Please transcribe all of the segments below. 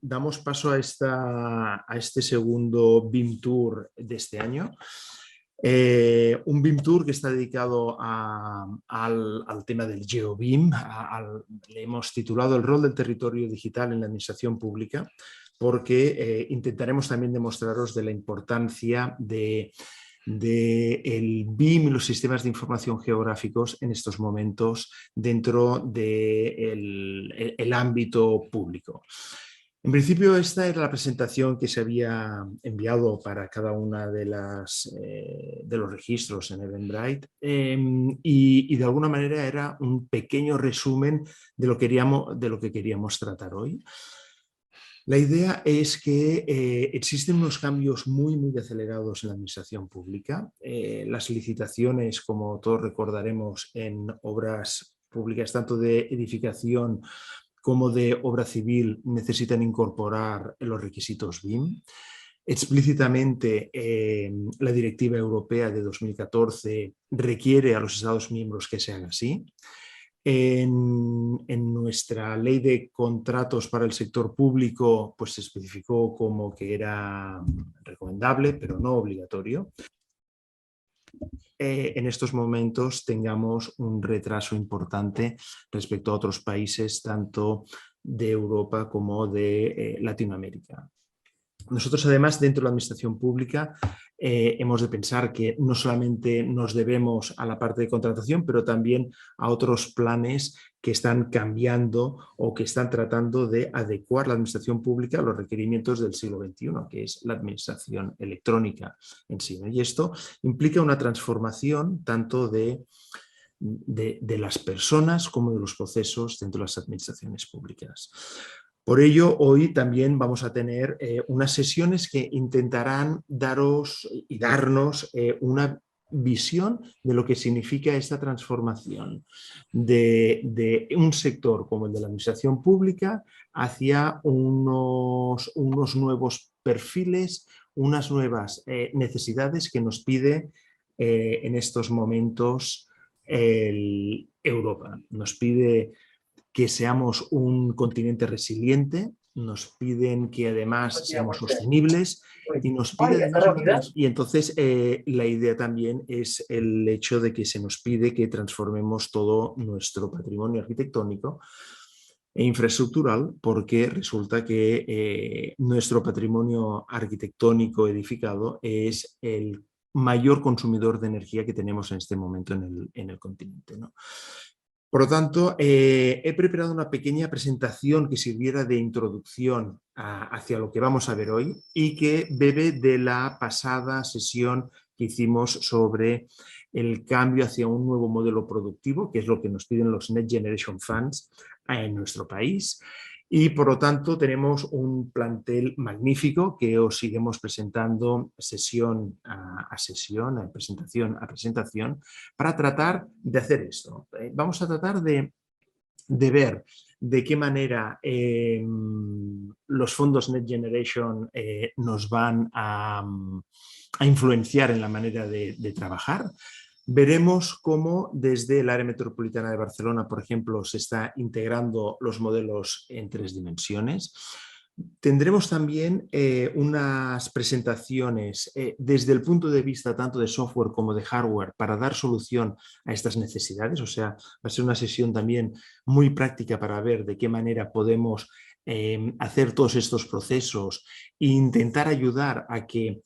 damos paso a este segundo BIM Tour de este año. Un BIM Tour que está dedicado al tema del GeoBIM. Le hemos titulado El rol del territorio digital en la administración pública, porque intentaremos también demostraros de la importancia del BIM y los sistemas de información geográficos en estos momentos dentro del ámbito público. En principio, esta era la presentación que se había enviado para cada una de los registros en Eventbrite y de alguna manera era un pequeño resumen de lo que queríamos tratar hoy. La idea es que existen unos cambios muy acelerados en la administración pública. Las licitaciones, como todos recordaremos, en obras públicas, tanto de edificación como de obra civil, necesitan incorporar los requisitos BIM. Explícitamente, la Directiva Europea de 2014 requiere a los Estados miembros que se haga así. En nuestra ley de contratos para el sector público, pues se especificó como que era recomendable, pero no obligatorio. En estos momentos tengamos un retraso importante respecto a otros países, tanto de Europa como de Latinoamérica. Nosotros, además, dentro de la administración pública, hemos de pensar que no solamente nos debemos a la parte de contratación, pero también a otros planes que están cambiando o que están tratando de adecuar la administración pública a los requerimientos del siglo XXI, que es la administración electrónica en sí, ¿no? Y esto implica una transformación tanto de las personas como de los procesos dentro de las administraciones públicas. Por ello, hoy también vamos a tener unas sesiones que intentarán darnos una visión de lo que significa esta transformación de un sector como el de la administración pública hacia unos nuevos perfiles, unas nuevas necesidades que nos pide en estos momentos Europa. Nos pide que seamos un continente resiliente, nos piden que además seamos sostenibles y nos pide además, y entonces la idea también es el hecho de que se nos pide que transformemos todo nuestro patrimonio arquitectónico e infraestructural, porque resulta que nuestro patrimonio arquitectónico edificado es el mayor consumidor de energía que tenemos en este momento en el continente, ¿no? Por lo tanto, he preparado una pequeña presentación que sirviera de introducción hacia lo que vamos a ver hoy y que bebe de la pasada sesión que hicimos sobre el cambio hacia un nuevo modelo productivo, que es lo que nos piden los Next Generation Funds en nuestro país. Y por lo tanto tenemos un plantel magnífico que os iremos presentando sesión a sesión, presentación a presentación, para tratar de hacer esto. Vamos a tratar de ver de qué manera los fondos Next Generation nos van a influenciar en la manera de trabajar. Veremos cómo desde el área metropolitana de Barcelona, por ejemplo, se está integrando los modelos en 3 dimensiones. Tendremos también unas presentaciones desde el punto de vista tanto de software como de hardware para dar solución a estas necesidades. O sea, va a ser una sesión también muy práctica para ver de qué manera podemos hacer todos estos procesos e intentar ayudar a que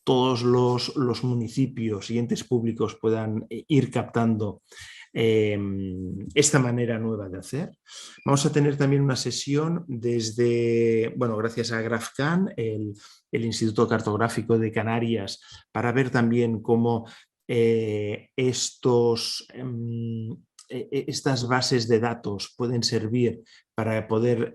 todos los municipios y entes públicos puedan ir captando esta manera nueva de hacer. Vamos a tener también una sesión desde, bueno, gracias a GrafCan, el Instituto Cartográfico de Canarias, para ver también cómo estas bases de datos pueden servir para poder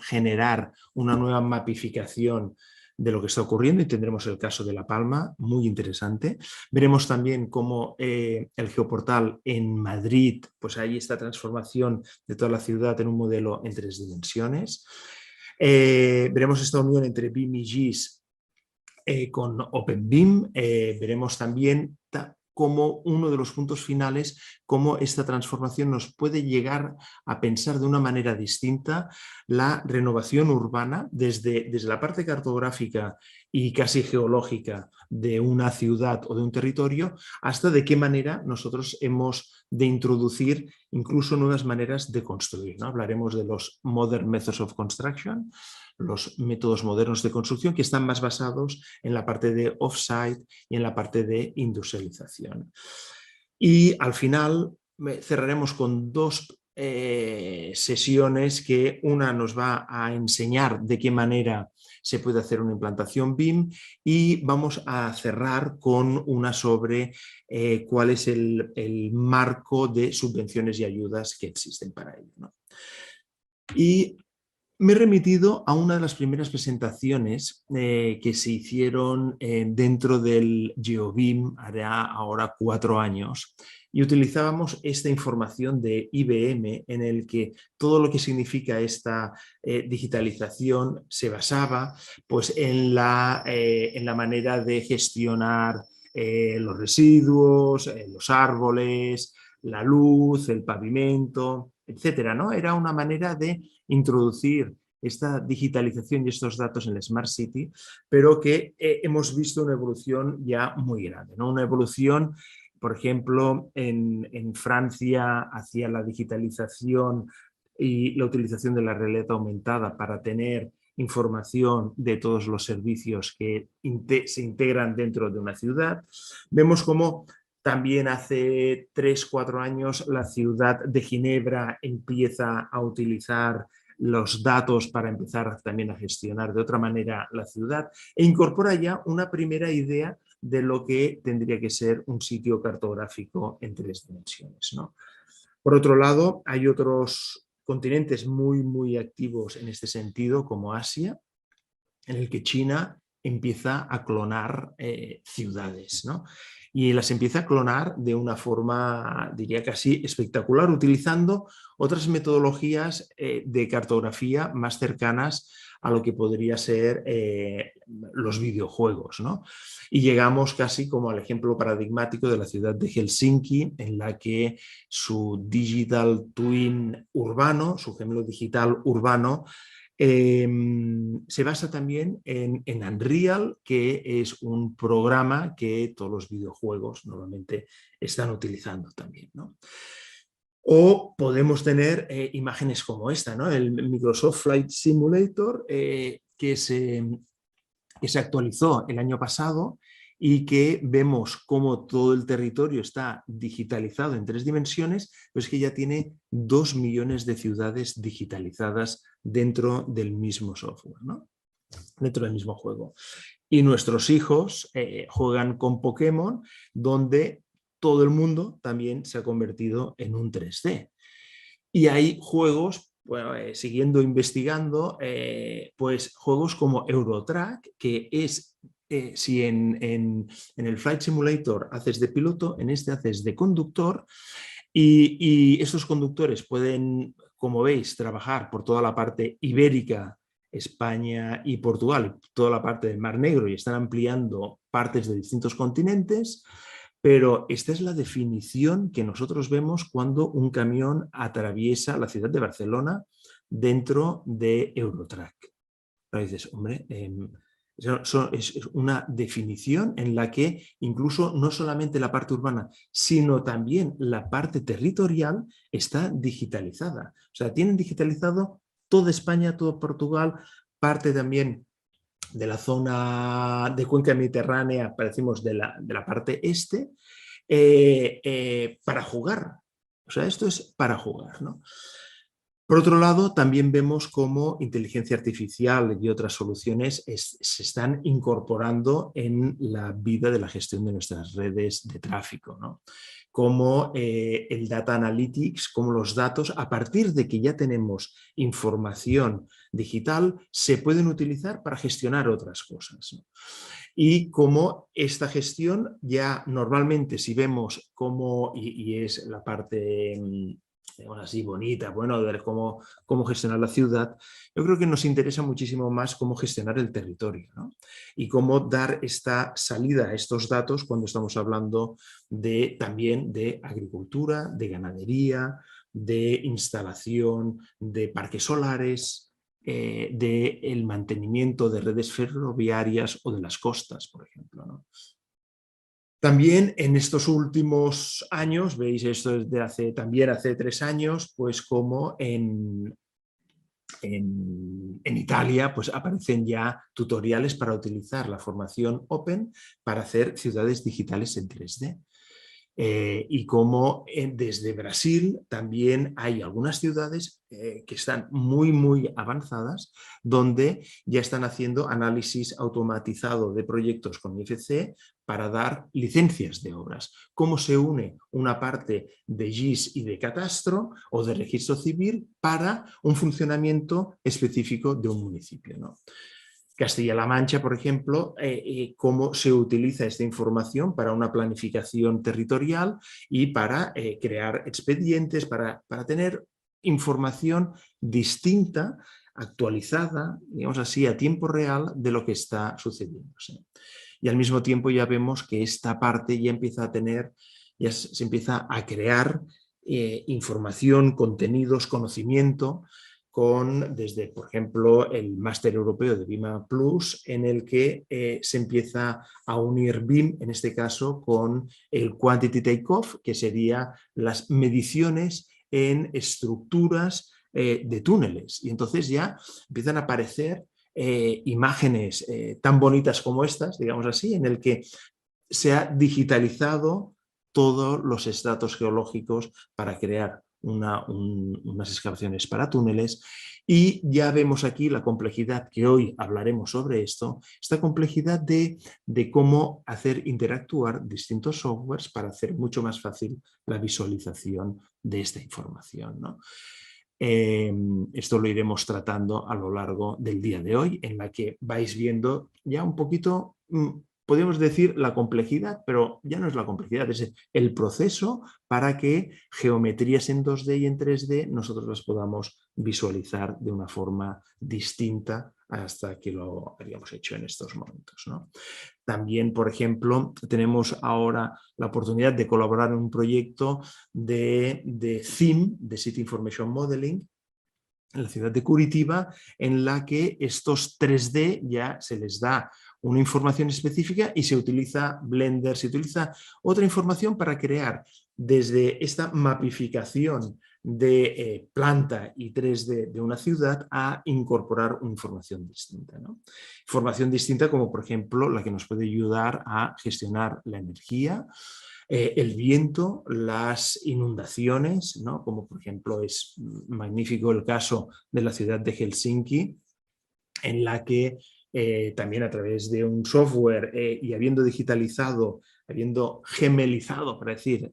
generar una nueva mapificación de lo que está ocurriendo, y tendremos el caso de La Palma, muy interesante. Veremos también cómo el geoportal en Madrid, pues hay esta transformación de toda la ciudad en un modelo en 3 dimensiones. Veremos esta unión entre BIM y GIS con OpenBIM. Veremos también como uno de los puntos finales, cómo esta transformación nos puede llegar a pensar de una manera distinta la renovación urbana desde la parte cartográfica y casi geológica de una ciudad o de un territorio, hasta de qué manera nosotros hemos de introducir incluso nuevas maneras de construir, ¿no? Hablaremos de los Modern Methods of Construction, los métodos modernos de construcción, que están más basados en la parte de off-site y en la parte de industrialización. Y al final cerraremos con dos sesiones, que una nos va a enseñar de qué manera se puede hacer una implantación BIM, y vamos a cerrar con una sobre cuál es el marco de subvenciones y ayudas que existen para ello, ¿no? Y me he remitido a una de las primeras presentaciones que se hicieron dentro del GeoBIM hará ahora 4 años, y utilizábamos esta información de IBM, en el que todo lo que significa esta digitalización se basaba pues, en la manera de gestionar los residuos, los árboles, la luz, el pavimento, etcétera, ¿no? Era una manera de introducir esta digitalización y estos datos en la Smart City, pero que hemos visto una evolución ya muy grande, ¿no? Una evolución, por ejemplo, en Francia hacia la digitalización y la utilización de la realidad aumentada para tener información de todos los servicios que se integran dentro de una ciudad. Vemos cómo también hace 3-4 años la ciudad de Ginebra empieza a utilizar los datos para empezar también a gestionar de otra manera la ciudad, e incorpora ya una primera idea de lo que tendría que ser un sitio cartográfico en 3 dimensiones, ¿no? Por otro lado, hay otros continentes muy activos en este sentido, como Asia, en el que China empieza a clonar ciudades, ¿no? Y las empieza a clonar de una forma, diría casi espectacular, utilizando otras metodologías de cartografía más cercanas a lo que podría ser los videojuegos, ¿no? Y llegamos casi como al ejemplo paradigmático de la ciudad de Helsinki, en la que su digital twin urbano, su gemelo digital urbano, se basa también en Unreal, que es un programa que todos los videojuegos normalmente están utilizando también, ¿no? O podemos tener imágenes como esta, ¿no? El Microsoft Flight Simulator, que se actualizó el año pasado, y que vemos cómo todo el territorio está digitalizado en 3 dimensiones, pero es que ya tiene 2 millones de ciudades digitalizadas dentro del mismo software, ¿no? Dentro del mismo juego. Y nuestros hijos juegan con Pokémon, donde todo el mundo también se ha convertido en un 3D. Y hay juegos, bueno, siguiendo investigando, pues juegos como Eurotrack, que es, si en el Flight Simulator haces de piloto, en este haces de conductor, y estos conductores pueden, como veis, trabajar por toda la parte ibérica, España y Portugal, toda la parte del Mar Negro, y están ampliando partes de distintos continentes. Pero esta es la definición que nosotros vemos cuando un camión atraviesa la ciudad de Barcelona dentro de Eurotrack. Pero dices, hombre, es una definición en la que incluso no solamente la parte urbana, sino también la parte territorial está digitalizada. O sea, tienen digitalizado toda España, todo Portugal, parte también de la zona de cuenca mediterránea, decimos de la parte este, para jugar. O sea, esto es para jugar, ¿no? Por otro lado, también vemos cómo inteligencia artificial y otras soluciones se están incorporando en la vida de la gestión de nuestras redes de tráfico, ¿no? Como el data analytics, como los datos, a partir de que ya tenemos información digital, se pueden utilizar para gestionar otras cosas, ¿no? Y como esta gestión ya normalmente, si vemos cómo, y es la parte digamos así, bonita, bueno, de ver cómo gestionar la ciudad. Yo creo que nos interesa muchísimo más cómo gestionar el territorio, ¿no? Y cómo dar esta salida a estos datos cuando estamos hablando también de agricultura, de ganadería, de instalación de parques solares, del mantenimiento de redes ferroviarias o de las costas, por ejemplo, ¿no? También en estos últimos años, veis esto también hace 3 años, pues como en Italia pues aparecen ya tutoriales para utilizar la formación Open para hacer ciudades digitales en 3D. Y como desde Brasil también hay algunas ciudades que están muy avanzadas, donde ya están haciendo análisis automatizado de proyectos con IFC para dar licencias de obras. Cómo se une una parte de GIS y de catastro o de registro civil para un funcionamiento específico de un municipio, ¿no? Castilla-La Mancha, por ejemplo, cómo se utiliza esta información para una planificación territorial y para crear expedientes, para tener información distinta, actualizada, digamos así, a tiempo real de lo que está sucediendo. ¿Sí? Y al mismo tiempo ya vemos que esta parte ya empieza a tener, ya se empieza a crear información, contenidos, conocimiento, desde, por ejemplo, el máster europeo de BIM Plus, en el que se empieza a unir BIM, en este caso, con el Quantity Takeoff, que sería las mediciones en estructuras de túneles. Y entonces ya empiezan a aparecer imágenes tan bonitas como estas, digamos así, en el que se ha digitalizado todos los estratos geológicos para crear unas excavaciones para túneles, y ya vemos aquí la complejidad, que hoy hablaremos sobre esto, esta complejidad de cómo hacer interactuar distintos softwares para hacer mucho más fácil la visualización de esta información, ¿no? Esto lo iremos tratando a lo largo del día de hoy, en la que vais viendo ya un poquito, podemos decir la complejidad, pero ya no es la complejidad, es el proceso para que geometrías en 2D y en 3D nosotros las podamos visualizar de una forma distinta hasta que lo habíamos hecho en estos momentos, ¿no? También, por ejemplo, tenemos ahora la oportunidad de colaborar en un proyecto de CIM, de City Information Modeling, en la ciudad de Curitiba, en la que estos 3D ya se les da una información específica y se utiliza Blender, se utiliza otra información para crear desde esta mapificación de planta y 3D de una ciudad a incorporar una información distinta, ¿no? Información distinta como, por ejemplo, la que nos puede ayudar a gestionar la energía, el viento, las inundaciones, ¿no? Como por ejemplo es magnífico el caso de la ciudad de Helsinki, en la que también a través de un software y habiendo digitalizado, habiendo gemelizado, para decir,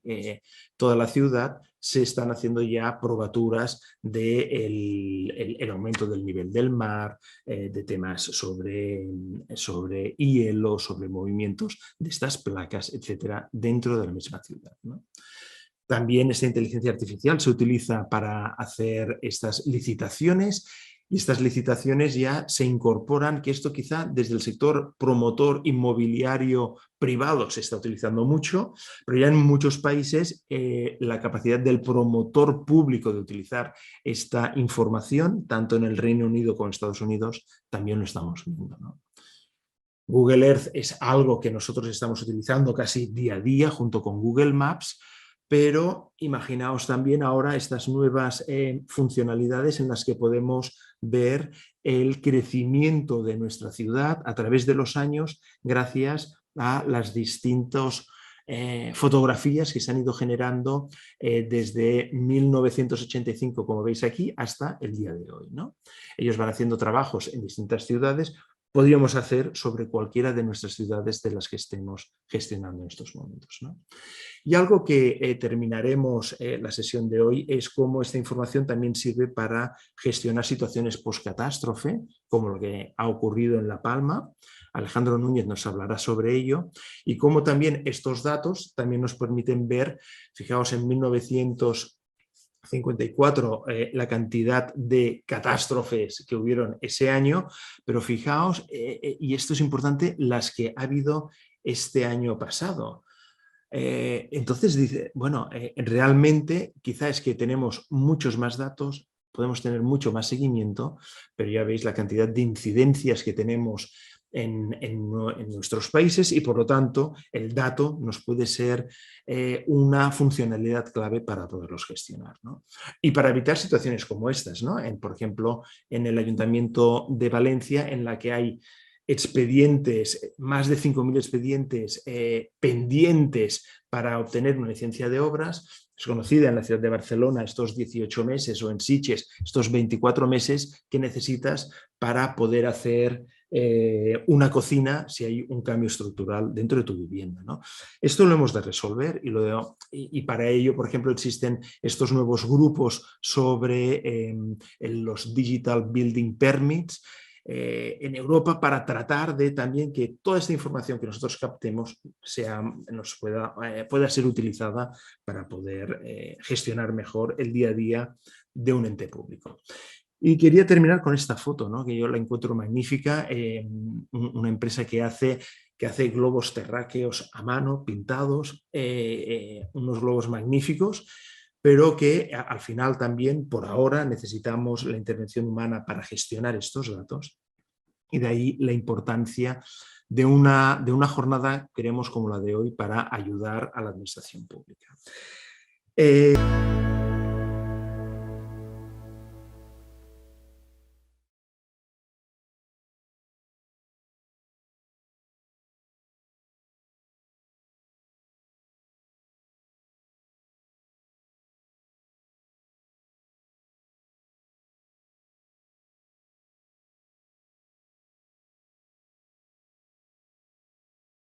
toda la ciudad, se están haciendo ya probaturas del el aumento del nivel del mar, de temas sobre hielo, sobre movimientos de estas placas, etcétera, dentro de la misma ciudad, ¿no? También esta inteligencia artificial se utiliza para hacer estas licitaciones, y estas licitaciones ya se incorporan, que esto quizá desde el sector promotor inmobiliario privado se está utilizando mucho, pero ya en muchos países la capacidad del promotor público de utilizar esta información, tanto en el Reino Unido como en Estados Unidos, también lo estamos viendo, ¿no? Google Earth es algo que nosotros estamos utilizando casi día a día junto con Google Maps, pero imaginaos también ahora estas nuevas funcionalidades en las que podemos ver el crecimiento de nuestra ciudad a través de los años gracias a las distintas fotografías que se han ido generando desde 1985, como veis aquí, hasta el día de hoy, ¿no? Ellos van haciendo trabajos en distintas ciudades. Podríamos hacer sobre cualquiera de nuestras ciudades de las que estemos gestionando en estos momentos, ¿no? Y algo que terminaremos la sesión de hoy es cómo esta información también sirve para gestionar situaciones post-catástrofe, como lo que ha ocurrido en La Palma. Alejandro Núñez nos hablará sobre ello, y cómo también estos datos también nos permiten ver, fijaos, en 54 la cantidad de catástrofes que hubieron ese año, pero fijaos, y esto es importante, las que ha habido este año pasado. Entonces dice, bueno, realmente quizá es que tenemos muchos más datos, podemos tener mucho más seguimiento, pero ya veis la cantidad de incidencias que tenemos en nuestros países y por lo tanto el dato nos puede ser una funcionalidad clave para poderlos gestionar, ¿no? Y para evitar situaciones como estas, ¿no? Por ejemplo, en el Ayuntamiento de Valencia, en la que hay expedientes, más de 5.000 expedientes pendientes para obtener una licencia de obras. Es conocida en la ciudad de Barcelona estos 18 meses o en Sitges estos 24 meses que necesitas para poder hacer una cocina si hay un cambio estructural dentro de tu vivienda, ¿no? Esto lo hemos de resolver y para ello, por ejemplo, existen estos nuevos grupos sobre los Digital Building Permits, en Europa para tratar de también que toda esta información que nosotros captemos pueda ser utilizada para poder gestionar mejor el día a día de un ente público. Y quería terminar con esta foto, ¿no? Que yo la encuentro magnífica, una empresa que hace globos terráqueos a mano, pintados, unos globos magníficos, pero que al final también, por ahora, necesitamos la intervención humana para gestionar estos datos. Y de ahí la importancia de una jornada, queremos como la de hoy, para ayudar a la administración pública.